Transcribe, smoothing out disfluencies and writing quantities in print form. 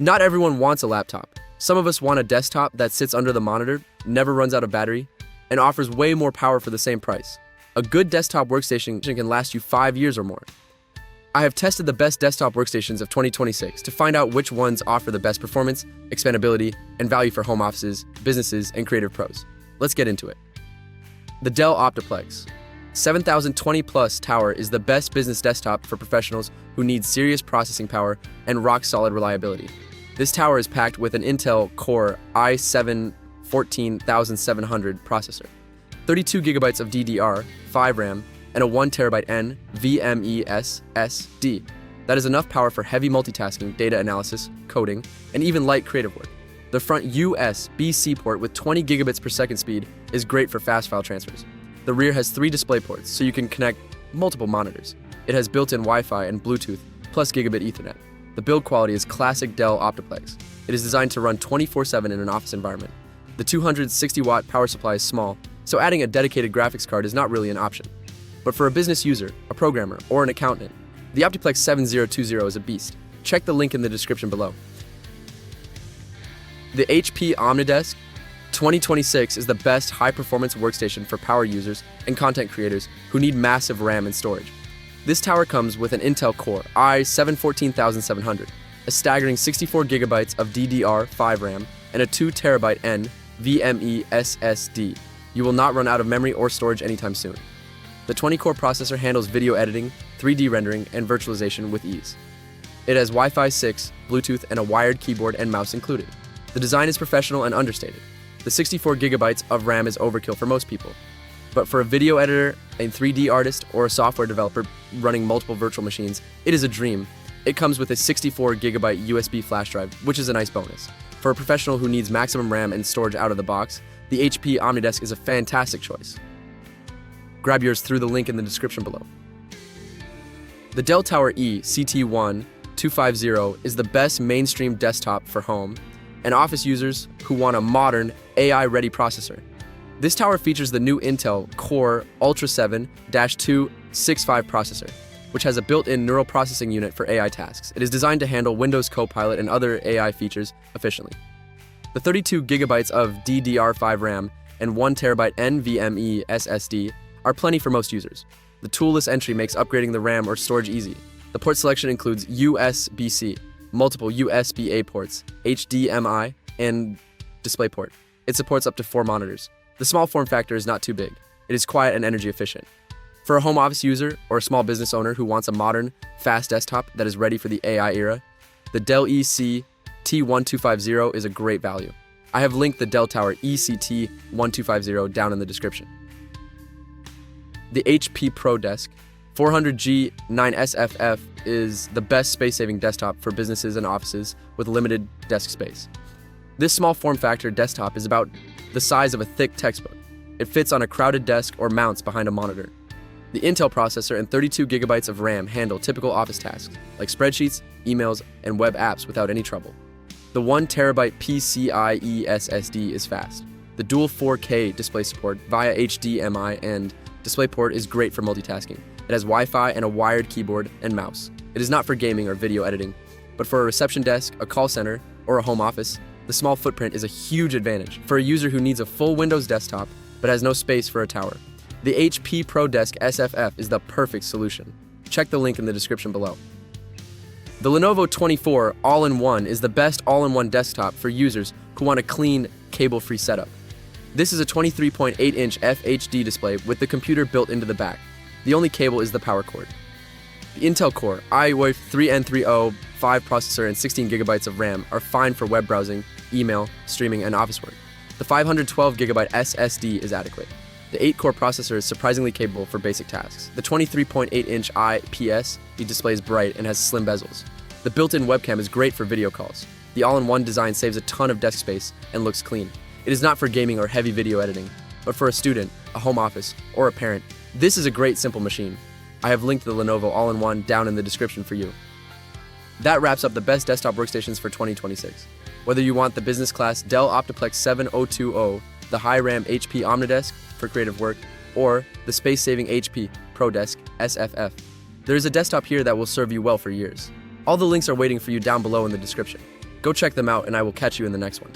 Not everyone wants a laptop. Some of us want a desktop that sits under the monitor, never runs out of battery, and offers way more power for the same price. A good desktop workstation can last you 5 years or more. I have tested the best desktop workstations of 2026 to find out which ones offer the best performance, expandability, and value for home offices, businesses, and creative pros. Let's get into it. The Dell OptiPlex 7020 Plus Tower is the best business desktop for professionals who need serious processing power and rock-solid reliability. This tower is packed with an Intel Core i7 14700 processor, 32 GB of DDR5 RAM, and a 1TB NVMe SSD. That is enough power for heavy multitasking, data analysis, coding, and even light creative work. The front USB-C port with 20 gigabits per second speed is great for fast file transfers. The rear has 3 display ports, so you can connect multiple monitors. It has built-in Wi-Fi and Bluetooth, plus gigabit Ethernet. The build quality is classic Dell OptiPlex. It is designed to run 24/7 in an office environment. The 260-watt power supply is small, so adding a dedicated graphics card is not really an option. But for a business user, a programmer, or an accountant, the OptiPlex 7020 is a beast. Check the link in the description below. The HP Omnidesk 2026 is the best high-performance workstation for power users and content creators who need massive RAM and storage. This tower comes with an Intel Core i7 14700, a staggering 64 GB of DDR5 RAM, and a 2TB NVMe SSD. You will not run out of memory or storage anytime soon. The 20-core processor handles video editing, 3D rendering, and virtualization with ease. It has Wi-Fi 6, Bluetooth, and a wired keyboard and mouse included. The design is professional and understated. The 64 GB of RAM is overkill for most people. But for a video editor, a 3D artist, or a software developer running multiple virtual machines, it is a dream. It comes with a 64 GB USB flash drive, which is a nice bonus. For a professional who needs maximum RAM and storage out of the box, the HP Omnidesk is a fantastic choice. Grab yours through the link in the description below. The Dell Tower E CT1250 is the best mainstream desktop for home and office users who want a modern, AI-ready processor. This tower features the new Intel Core Ultra 7-265 processor, which has a built-in neural processing unit for AI tasks. It is designed to handle Windows Copilot and other AI features efficiently. The 32 GB of DDR5 RAM and 1TB NVMe SSD are plenty for most users. The toolless entry makes upgrading the RAM or storage easy. The port selection includes USB-C, multiple USB-A ports, HDMI, and DisplayPort. It supports up to 4 monitors. The small form factor is not too big. It is quiet and energy efficient. For a home office user or a small business owner who wants a modern, fast desktop that is ready for the AI era, the Dell EC T1250 is a great value. I have linked the Dell Tower ECT1250 down in the description. The HP ProDesk 400G 9SFF is the best space-saving desktop for businesses and offices with limited desk space. This small form factor desktop is about the size of a thick textbook. It fits on a crowded desk or mounts behind a monitor. The Intel processor and 32 GB of RAM handle typical office tasks like spreadsheets, emails, and web apps without any trouble. The 1TB PCIe SSD is fast. The dual 4K display support via HDMI and DisplayPort is great for multitasking. It has Wi-Fi and a wired keyboard and mouse. It is not for gaming or video editing, but for a reception desk, a call center, or a home office, the small footprint is a huge advantage for a user who needs a full Windows desktop but has no space for a tower. The HP ProDesk SFF is the perfect solution. Check the link in the description below. The Lenovo 24 All-in-One is the best all-in-one desktop for users who want a clean, cable-free setup. This is a 23.8-inch FHD display with the computer built into the back. The only cable is the power cord. The Intel Core i5 3N305 processor and 16 GB of RAM are fine for web browsing, email, streaming, and office work. The 512 GB SSD is adequate. The 8-core processor is surprisingly capable for basic tasks. The 23.8-inch IPS display is bright and has slim bezels. The built-in webcam is great for video calls. The all-in-one design saves a ton of desk space and looks clean. It is not for gaming or heavy video editing, but for a student, a home office, or a parent, this is a great simple machine. I have linked the Lenovo All-in-One down in the description for you. That wraps up the best desktop workstations for 2026. Whether you want the business class Dell OptiPlex 7020, the high-RAM HP Omnidesk for creative work, or the space-saving HP ProDesk SFF, there is a desktop here that will serve you well for years. All the links are waiting for you down below in the description. Go check them out, and I will catch you in the next one.